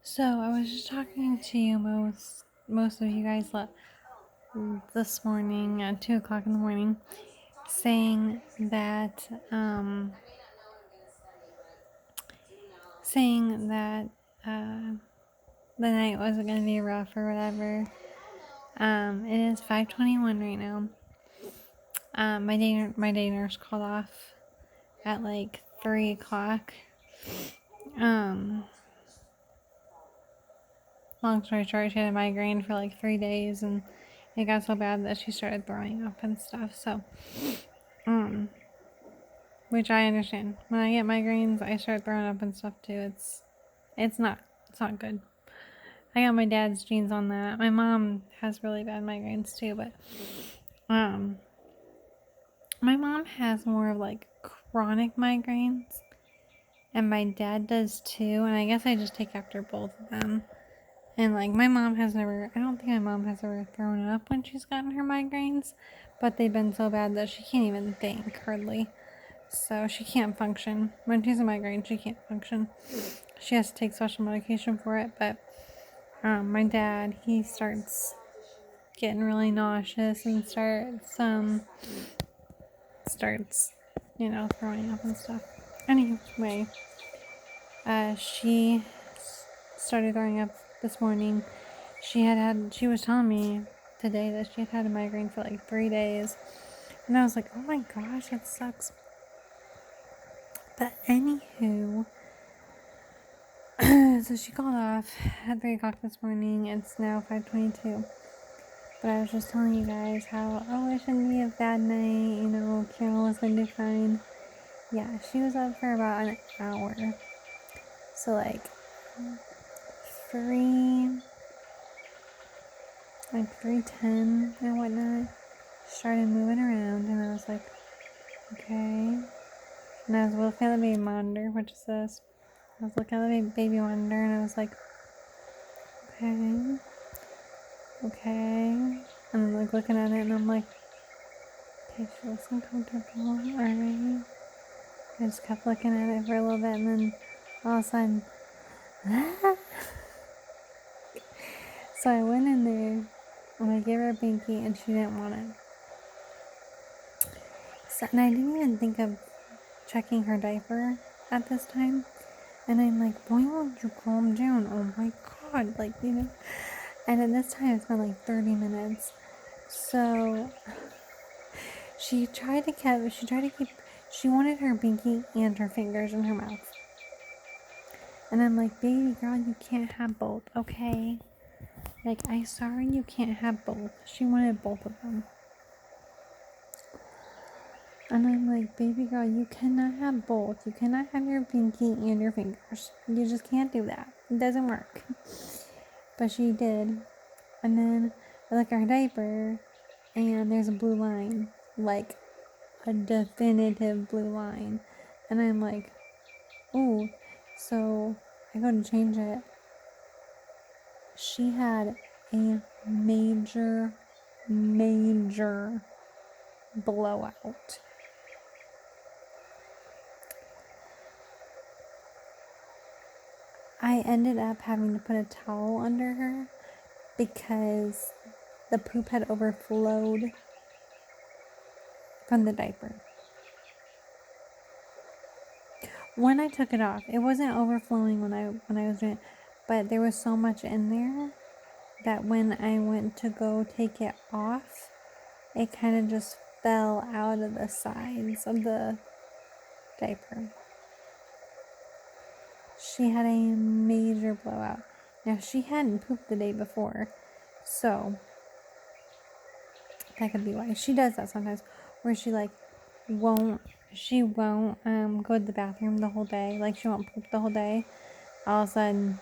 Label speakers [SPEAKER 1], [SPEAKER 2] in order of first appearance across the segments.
[SPEAKER 1] So I was just talking to you most of you guys this morning at 2 o'clock in the morning, saying that uh, the night wasn't gonna be rough or whatever. It is 5:21 right now. My day nurse called off at like 3 o'clock. Um, Long story short, she had a migraine for like 3 days, and it got so bad that she started throwing up and stuff. So, which I understand. When I get migraines, I start throwing up and stuff too. It's not good. I got my dad's genes on that. My mom has really bad migraines too, but um, my mom has more of like chronic migraines, and my dad does too. And I guess I just take after both of them. And like I don't think my mom has ever thrown up when she's gotten her migraines, but they've been so bad that she can't even think hardly. So she can't function. When she's a migraine, she can't function. She has to take special medication for it. But my dad, he starts getting really nauseous and starts throwing up and stuff. Anyway, she started throwing up this morning. She was telling me today that she had a migraine for like 3 days, and I was like, oh my gosh, it sucks. But anywho, so she called off at 3 o'clock this morning. It's now 5:22. But I was just telling you guys how, it shouldn't be a bad night. Kierlyn was going to do fine. Yeah, she was up for about an hour. So, like, 3, 3:10 and whatnot. She started moving around, and I was like, okay. And I was looking at the baby monitor, which is this. I was looking at the baby monitor, and I was like, okay. And I'm like looking at it, and I'm like, okay, she looks uncomfortable. Alright. I just kept looking at it for a little bit, and then all of a sudden, so I went in there, and I gave her a binky, and she didn't want it. So, and I didn't even think of checking her diaper at this time. And I'm like, why won't you calm down? Oh my god, And at this time, it's been like 30 minutes. So she wanted her binky and her fingers in her mouth. And I'm like, baby girl, you can't have both, okay? Like, I'm sorry you can't have both. She wanted both of them. And I'm like, baby girl, you cannot have both. You cannot have your binky and your fingers. You just can't do that. It doesn't work. But she did. And then I look at her diaper, and there's a blue line. Like, a definitive blue line. And I'm like, ooh. So I go to change it. She had a major blowout. I ended up having to put a towel under her because the poop had overflowed from the diaper. When I took it off, it wasn't overflowing when I was doing it, but there was so much in there that when I went to go take it off, it kind of just fell out of the sides of the diaper. She had a major blowout. Now, she hadn't pooped the day before, so that could be why. She does that sometimes, where she won't go to the bathroom the whole day. Like, she won't poop the whole day. All of a sudden,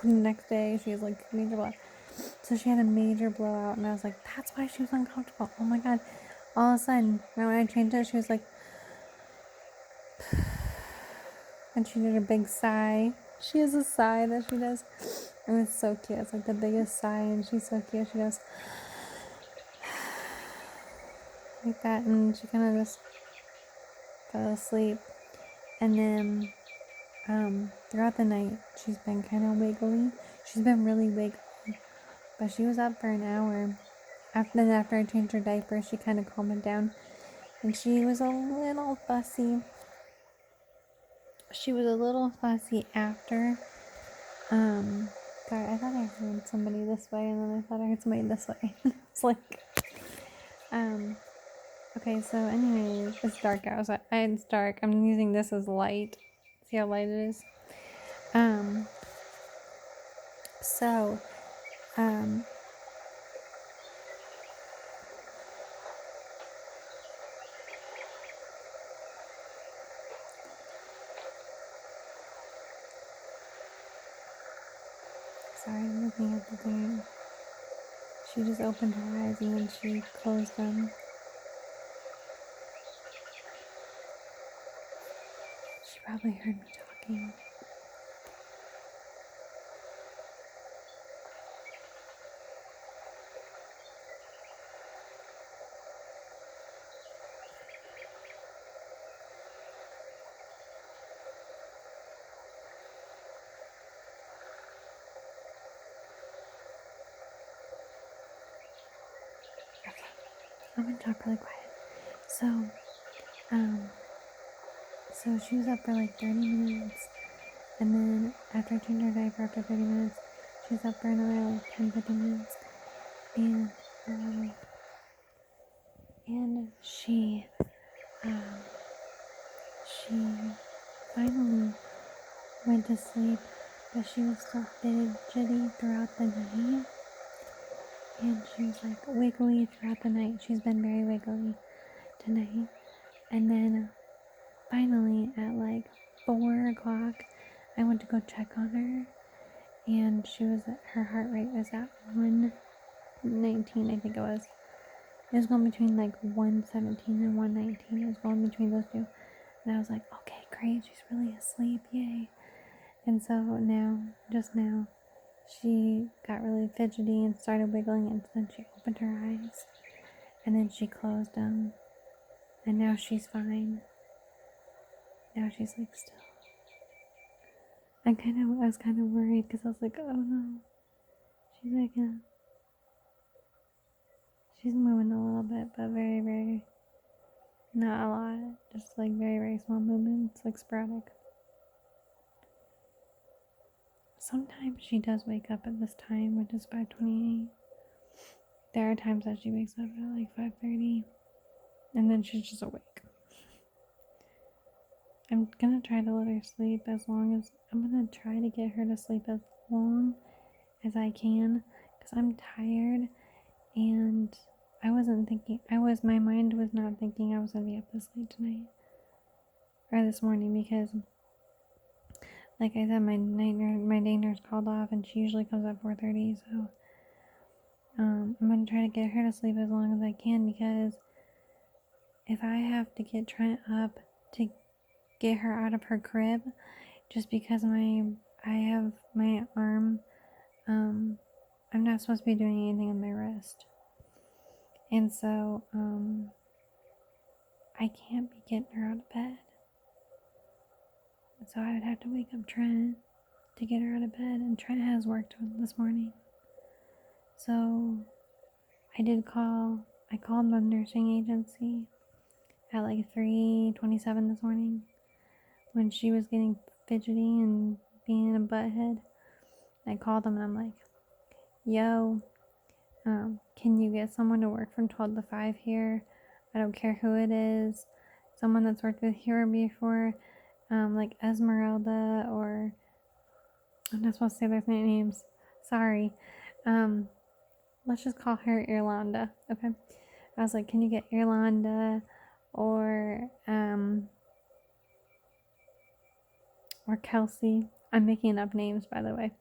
[SPEAKER 1] the next day, she has like major blowout. So she had a major blowout, and I was like, that's why she was uncomfortable. Oh my god. All of a sudden, when I changed it, she was like, and she did a big sigh. She has a sigh that she does. And it's so cute. It's like the biggest sigh, and she's so cute. She goes like that, and she kind of just fell asleep. And then throughout the night, she's been kind of wiggly. She's been really wiggly, but she was up for an hour. After I changed her diaper, she kind of calmed down, and she was a little fussy. She was a little fussy after. Sorry, I thought I heard somebody this way, and then I thought I heard somebody this way. It's like, okay, so anyways, it's dark outside. It's dark. I'm using this as light. See how light it is? So, sorry, I'm looking at the thing. She just opened her eyes and then she closed them. She probably heard me talking. Okay, I'm gonna talk really quiet. So she was up for like 30 minutes, and then after I changed her diaper after 30 minutes, she was up for another like 10, 15 minutes, and she finally went to sleep, but she was still fidgety throughout the night, and she was like wiggly throughout the night. She's been very wiggly tonight, and then finally at like 4 o'clock, I went to go check on her, and her heart rate was at 119, I think it was. It was going between like 117 and 119. It was going between those two. And I was like, okay, great, she's really asleep, yay. And so just now, she got really fidgety and started wiggling, and then she opened her eyes, and then she closed them, and now she's fine. Now she's like still. I was kind of worried because I was like, oh no, she's waking up. She's moving a little bit, but very, very, not a lot, just like very, very small movements, like sporadic. Sometimes she does wake up at this time, which is 5:28. There are times that she wakes up at like 5:30, and then she's just awake. I'm gonna try to let her sleep I'm gonna try to get her to sleep as long as I can, because I'm tired, and my mind was not thinking I was gonna be up this late tonight, or this morning, because like I said, my day nurse called off, and she usually comes at 4:30, so I'm gonna try to get her to sleep as long as I can, because if I have to get Trent up to get her out of her crib, just because I have my arm, I'm not supposed to be doing anything on my wrist, and so I can't be getting her out of bed. So I would have to wake up Trent to get her out of bed, and Trent has work this morning. So I called the nursing agency at like 3:27 this morning when she was getting fidgety and being a butthead. I called them and I'm like, yo, can you get someone to work from 12 to 5 here? I don't care who it is. Someone that's worked with here before, like Esmeralda, or I'm not supposed to say their names. Sorry. Let's just call her Irlanda, okay? I was like, can you get Irlanda or Kelsey? I'm making up names, by the way,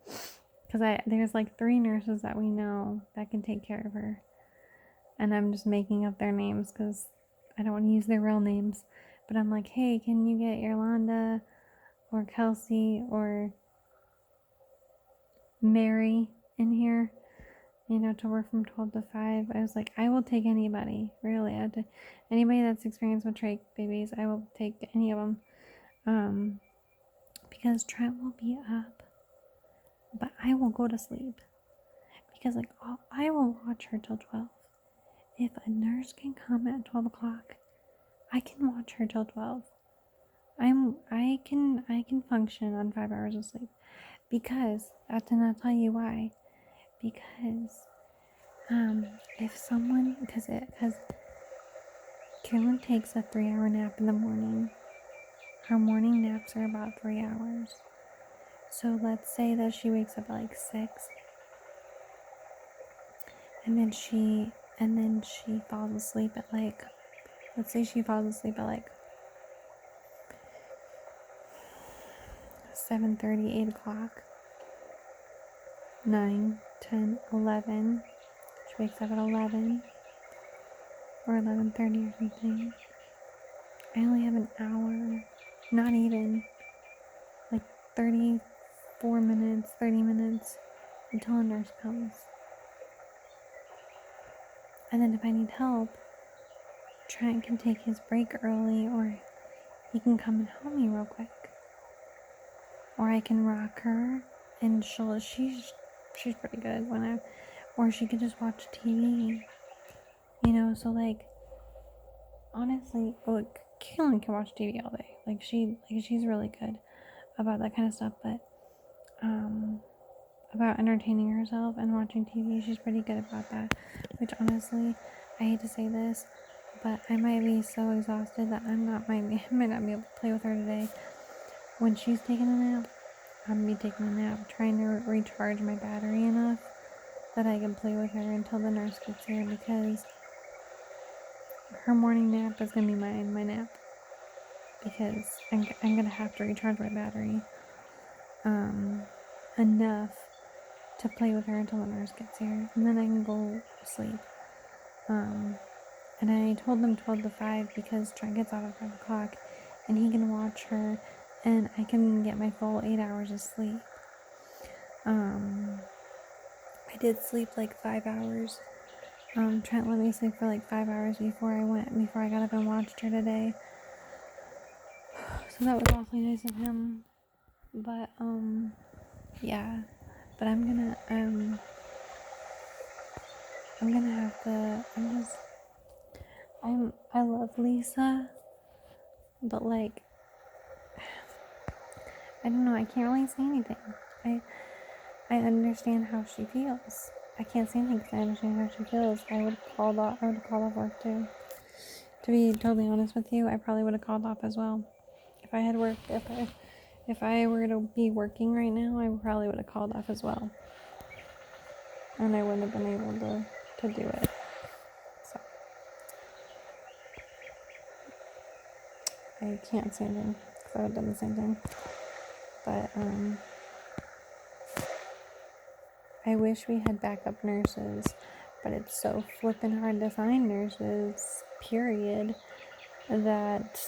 [SPEAKER 1] because there's like 3 nurses that we know that can take care of her, and I'm just making up their names because I don't want to use their real names. But I'm like, hey, can you get Irlanda or Kelsey or Mary in here, to work from 12 to 5. I was like, I will take anybody, really. Anybody that's experienced with trach babies, I will take any of them. because Trent will be up, but I will go to sleep because like I will watch her till 12. If a nurse can come at 12 o'clock, I can watch her till 12. I can function on 5 hours of sleep because and I'll tell you why. Because if someone because Kierlyn takes a 3-hour nap in the morning. Her morning naps are about 3 hours. So let's say that she wakes up at like 6, and then she falls asleep at like, let's say she falls asleep at like 7:30, 8 o'clock, 9, 10, 11. She wakes up at 11 or 11:30 or something. I only have an hour, not even, like 34 minutes, 30 minutes until a nurse comes. And then if I need help, Trent can take his break early, or he can come and help me real quick. Or I can rock her, and she's pretty good or she could just watch TV. So like, honestly, look, Kierlyn can watch TV all day. Like she's really good about that kind of stuff, but about entertaining herself and watching TV, she's pretty good about that. Which honestly, I hate to say this, but I might be so exhausted that I might not be able to play with her today. When she's taking a nap, I'm gonna be taking a nap, trying to recharge my battery enough that I can play with her until the nurse gets here, because her morning nap is gonna be my nap, because I'm gonna have to recharge my battery enough to play with her until the nurse gets here, and then I can go sleep. And I told them 12 to 5 because Trent gets out at 5 o'clock and he can watch her and I can get my full 8 hours of sleep. I did sleep like 5 hours. Trent let me sleep for like 5 hours before I got up and watched her today. So that was awfully nice of him. But, yeah. But I love Lisa, but like, I don't know, I can't really say anything. I understand how she feels. I can't say anything because I understand how she feels. I would have called off work too. To be totally honest with you, I probably would have called off as well. If I had worked, if I were to be working right now, I probably would have called off as well. And I wouldn't have been able to do it. So I can't say anything because I would have done the same thing. But I wish we had backup nurses, but it's so flippin' hard to find nurses, period, that,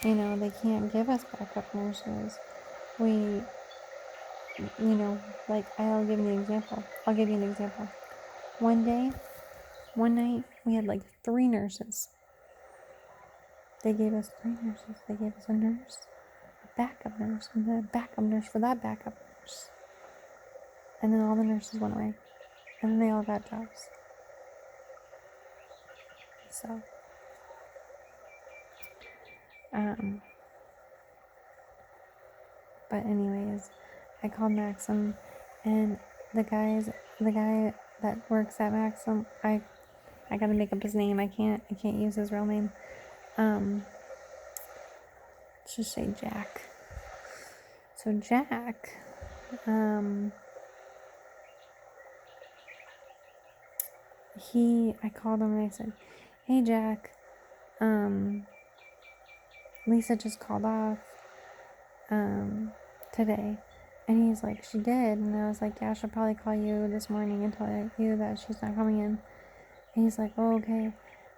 [SPEAKER 1] they can't give us backup nurses. Like, I'll give you an example. One night, we had like 3 nurses. They gave us 3 nurses. They gave us a nurse, a backup nurse, and a backup nurse for that backup nurse. And then all the nurses went away. And then they all got jobs. So, but anyways, I called Maxim, and the guy that works at Maxim, I gotta make up his name. I can't use his real name. Let's just say Jack. So Jack, I called him and I said, "Hey Jack, Lisa just called off, today." And he's like, "She did?" And I was like, "Yeah, she'll probably call you this morning and tell you that she's not coming in." And he's like, "Oh, okay."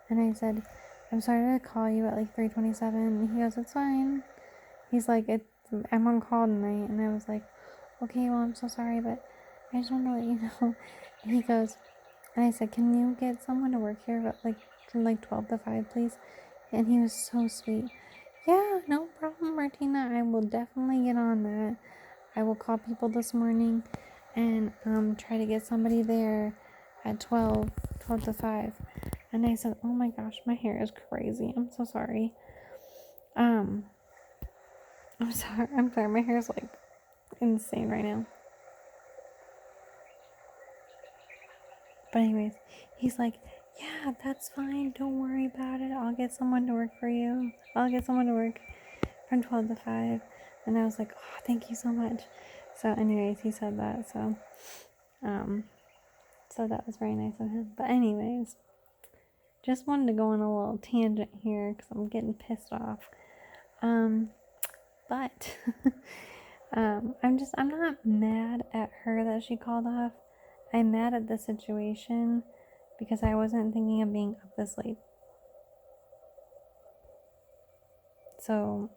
[SPEAKER 1] And I said, "I'm sorry to call you at like 3:27. And he goes, "It's fine." He's like, "I'm on call tonight." And I was like, "Okay, well, I'm so sorry, but I just want to let you know." And he goes, and I said, "Can you get someone to work here from like 12 to 5, please?" And he was so sweet. Yeah, no problem, Martina. I will definitely get on that. I will call people this morning and try to get somebody there at 12 to 5. And I said, oh my gosh, my hair is crazy. I'm so sorry. Um, I'm sorry. My hair is like insane right now. But anyways, he's like, yeah, that's fine. Don't worry about it. I'll get someone to work for you. I'll get someone to work from 12 to 5. And I was like, oh, thank you so much. So anyways, he said that. Um, so that was very nice of him. But anyways, just wanted to go on a little tangent here because I'm getting pissed off. But I'm not mad at her that she called off. I'm mad at the situation because I wasn't thinking of being up this late. So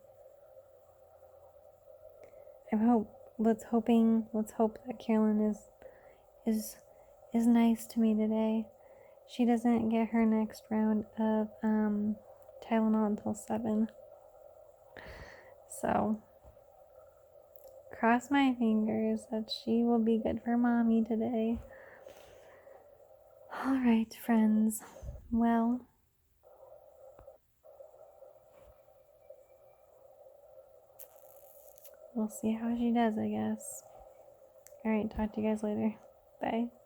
[SPEAKER 1] let's hope that Kierlyn is nice to me today. She doesn't get her next round of Tylenol until 7. So cross my fingers that she will be good for mommy today. All right, friends. Well, we'll see how she does, I guess. All right, talk to you guys later. Bye.